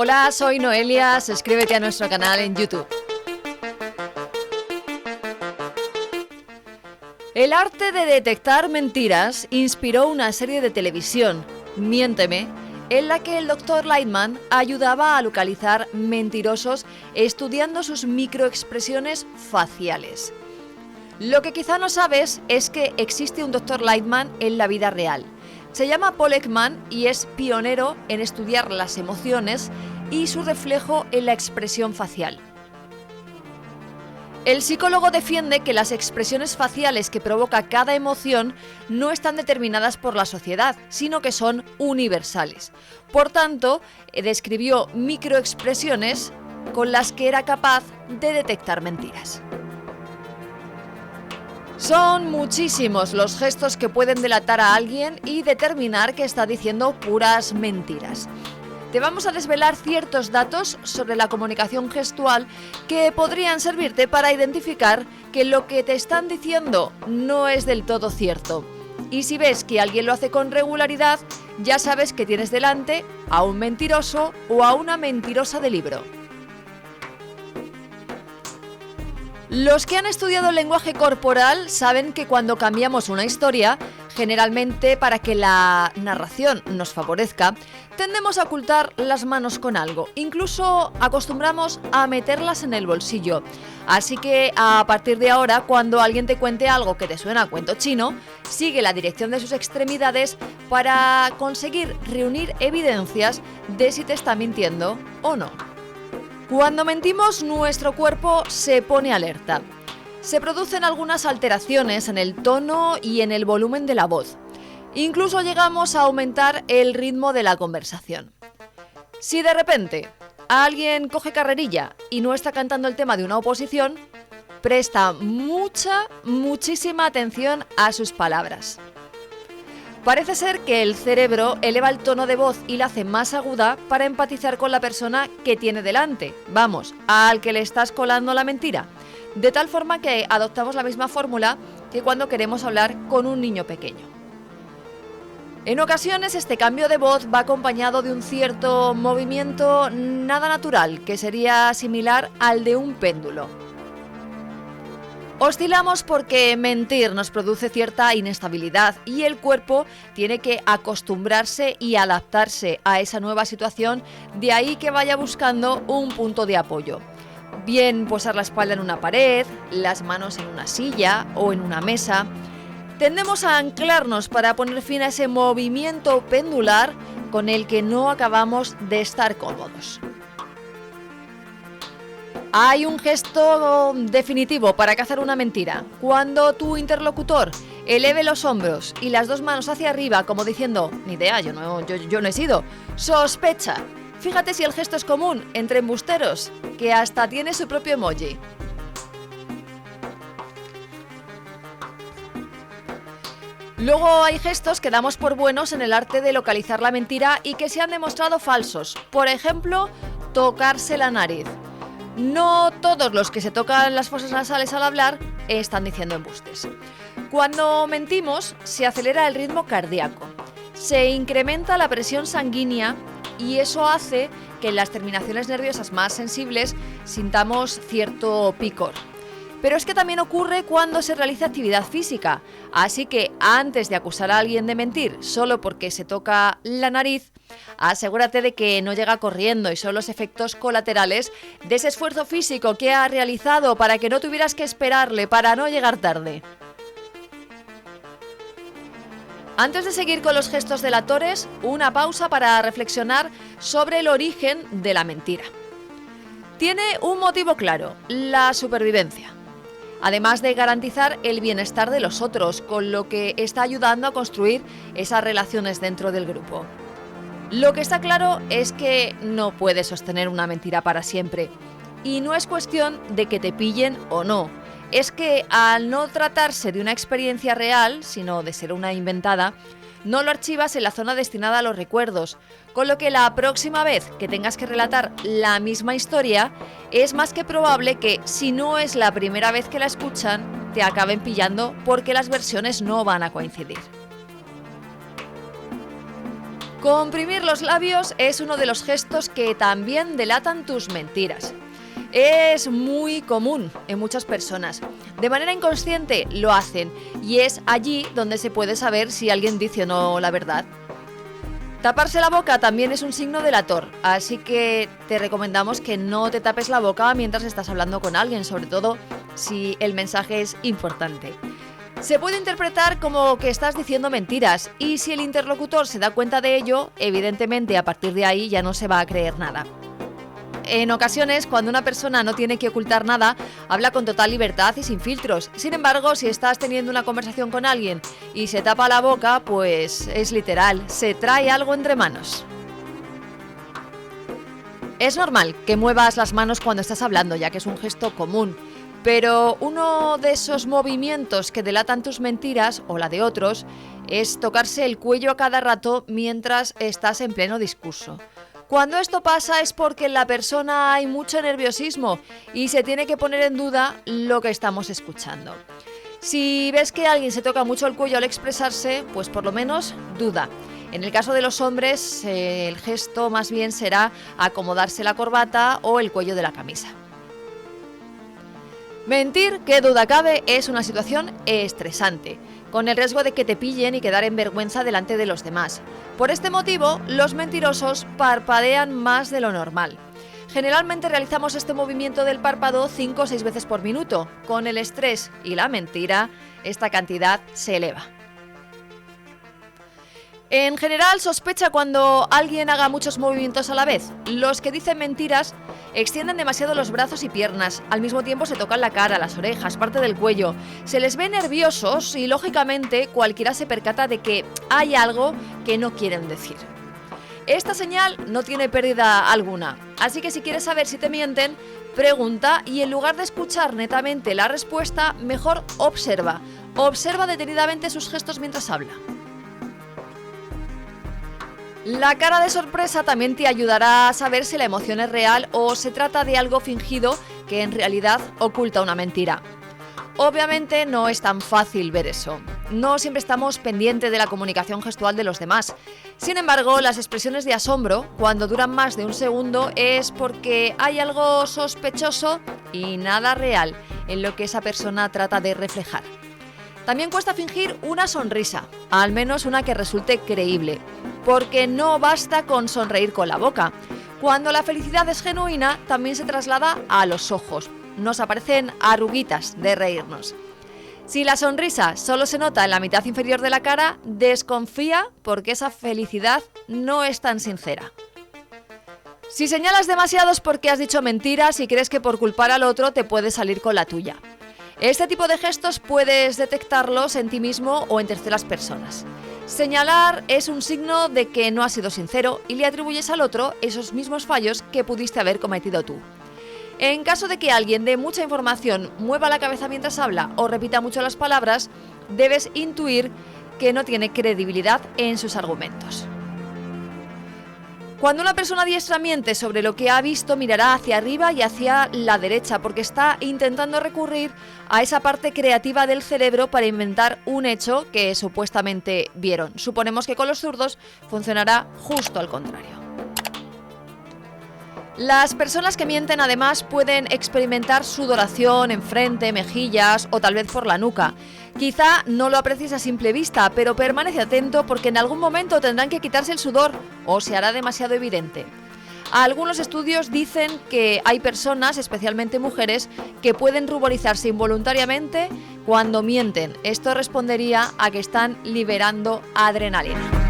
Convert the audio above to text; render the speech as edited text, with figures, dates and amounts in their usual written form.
Hola, soy Noelia, suscríbete a nuestro canal en YouTube. El arte de detectar mentiras inspiró una serie de televisión, Miénteme, en la que el Dr. Lightman ayudaba a localizar mentirosos estudiando sus microexpresiones faciales. Lo que quizá no sabes es que existe un Dr. Lightman en la vida real. Se llama Paul Ekman y es pionero en estudiar las emociones y su reflejo en la expresión facial. El psicólogo defiende que las expresiones faciales que provoca cada emoción no están determinadas por la sociedad, sino que son universales. Por tanto, describió microexpresiones con las que era capaz de detectar mentiras. Son muchísimos los gestos que pueden delatar a alguien y determinar que está diciendo puras mentiras. Te vamos a desvelar ciertos datos sobre la comunicación gestual que podrían servirte para identificar que lo que te están diciendo no es del todo cierto. Y si ves que alguien lo hace con regularidad, ya sabes que tienes delante a un mentiroso o a una mentirosa de libro. Los que han estudiado el lenguaje corporal saben que cuando cambiamos una historia, generalmente para que la narración nos favorezca, tendemos a ocultar las manos con algo. Incluso acostumbramos a meterlas en el bolsillo. Así que a partir de ahora, cuando alguien te cuente algo que te suena a cuento chino, sigue la dirección de sus extremidades para conseguir reunir evidencias de si te está mintiendo o no. Cuando mentimos, nuestro cuerpo se pone alerta. Se producen algunas alteraciones en el tono y en el volumen de la voz. Incluso llegamos a aumentar el ritmo de la conversación. Si de repente alguien coge carrerilla y no está cantando el tema de una oposición, presta muchísima atención a sus palabras. Parece ser que el cerebro eleva el tono de voz y la hace más aguda para empatizar con la persona que tiene delante, vamos, al que le estás colando la mentira, de tal forma que adoptamos la misma fórmula que cuando queremos hablar con un niño pequeño. En ocasiones este cambio de voz va acompañado de un cierto movimiento nada natural, que sería similar al de un péndulo. Oscilamos porque mentir nos produce cierta inestabilidad y el cuerpo tiene que acostumbrarse y adaptarse a esa nueva situación, de ahí que vaya buscando un punto de apoyo. Bien posar la espalda en una pared, las manos en una silla o en una mesa. Tendemos a anclarnos para poner fin a ese movimiento pendular con el que no acabamos de estar cómodos. Hay un gesto definitivo para cazar una mentira. Cuando tu interlocutor eleve los hombros y las dos manos hacia arriba como diciendo, ni idea, yo no he sido, sospecha. Fíjate si el gesto es común entre embusteros, que hasta tiene su propio emoji. Luego hay gestos que damos por buenos en el arte de localizar la mentira y que se han demostrado falsos. Por ejemplo, tocarse la nariz. No todos los que se tocan las fosas nasales al hablar están diciendo embustes. Cuando mentimos, se acelera el ritmo cardíaco, se incrementa la presión sanguínea y eso hace que en las terminaciones nerviosas más sensibles sintamos cierto picor. Pero es que también ocurre cuando se realiza actividad física, así que antes de acusar a alguien de mentir solo porque se toca la nariz, asegúrate de que no llega corriendo y son los efectos colaterales de ese esfuerzo físico que ha realizado para que no tuvieras que esperarle, para no llegar tarde. Antes de seguir con los gestos delatores, una pausa para reflexionar sobre el origen de la mentira. Tiene un motivo claro, la supervivencia. Además de garantizar el bienestar de los otros, con lo que está ayudando a construir esas relaciones dentro del grupo. Lo que está claro es que no puedes sostener una mentira para siempre. Y no es cuestión de que te pillen o no. Es que al no tratarse de una experiencia real, sino de ser una inventada, no lo archivas en la zona destinada a los recuerdos, con lo que la próxima vez que tengas que relatar la misma historia, es más que probable que, si no es la primera vez que la escuchan, te acaben pillando porque las versiones no van a coincidir. Comprimir los labios es uno de los gestos que también delatan tus mentiras. Es muy común en muchas personas. De manera inconsciente lo hacen y es allí donde se puede saber si alguien dice o no la verdad. Taparse la boca también es un signo delator, así que te recomendamos que no te tapes la boca mientras estás hablando con alguien, sobre todo si el mensaje es importante. Se puede interpretar como que estás diciendo mentiras y si el interlocutor se da cuenta de ello, evidentemente a partir de ahí ya no se va a creer nada. En ocasiones, cuando una persona no tiene que ocultar nada, habla con total libertad y sin filtros. Sin embargo, si estás teniendo una conversación con alguien y se tapa la boca, pues es literal, se trae algo entre manos. Es normal que muevas las manos cuando estás hablando, ya que es un gesto común. Pero uno de esos movimientos que delatan tus mentiras, o la de otros, es tocarse el cuello a cada rato mientras estás en pleno discurso. Cuando esto pasa es porque en la persona hay mucho nerviosismo y se tiene que poner en duda lo que estamos escuchando. Si ves que alguien se toca mucho el cuello al expresarse, pues por lo menos duda. En el caso de los hombres, el gesto más bien será acomodarse la corbata o el cuello de la camisa. Mentir, qué duda cabe, es una situación estresante, con el riesgo de que te pillen y quedar en vergüenza delante de los demás. Por este motivo, los mentirosos parpadean más de lo normal. Generalmente realizamos este movimiento del párpado 5 o 6 veces por minuto. Con el estrés y la mentira, esta cantidad se eleva. En general, sospecha cuando alguien haga muchos movimientos a la vez. Los que dicen mentiras extienden demasiado los brazos y piernas. Al mismo tiempo se tocan la cara, las orejas, parte del cuello. Se les ve nerviosos y, lógicamente, cualquiera se percata de que hay algo que no quieren decir. Esta señal no tiene pérdida alguna. Así que si quieres saber si te mienten, pregunta y en lugar de escuchar netamente la respuesta, mejor observa. Observa detenidamente sus gestos mientras habla. La cara de sorpresa también te ayudará a saber si la emoción es real o se trata de algo fingido que en realidad oculta una mentira. Obviamente no es tan fácil ver eso. No siempre estamos pendientes de la comunicación gestual de los demás. Sin embargo, las expresiones de asombro, cuando duran más de un segundo, es porque hay algo sospechoso y nada real en lo que esa persona trata de reflejar. También cuesta fingir una sonrisa, al menos una que resulte creíble, porque no basta con sonreír con la boca. Cuando la felicidad es genuina, también se traslada a los ojos. Nos aparecen arruguitas de reírnos. Si la sonrisa solo se nota en la mitad inferior de la cara, desconfía porque esa felicidad no es tan sincera. Si señalas demasiado es porque has dicho mentiras y crees que por culpar al otro te puedes salir con la tuya. Este tipo de gestos puedes detectarlos en ti mismo o en terceras personas. Señalar es un signo de que no has sido sincero y le atribuyes al otro esos mismos fallos que pudiste haber cometido tú. En caso de que alguien dé mucha información, mueva la cabeza mientras habla o repita mucho las palabras, debes intuir que no tiene credibilidad en sus argumentos. Cuando una persona diestra miente sobre lo que ha visto, mirará hacia arriba y hacia la derecha porque está intentando recurrir a esa parte creativa del cerebro para inventar un hecho que supuestamente vieron. Suponemos que con los zurdos funcionará justo al contrario. Las personas que mienten además pueden experimentar sudoración en frente, mejillas o tal vez por la nuca. Quizá no lo aprecies a simple vista, pero permanece atento porque en algún momento tendrán que quitarse el sudor o se hará demasiado evidente. Algunos estudios dicen que hay personas, especialmente mujeres, que pueden ruborizarse involuntariamente cuando mienten. Esto respondería a que están liberando adrenalina.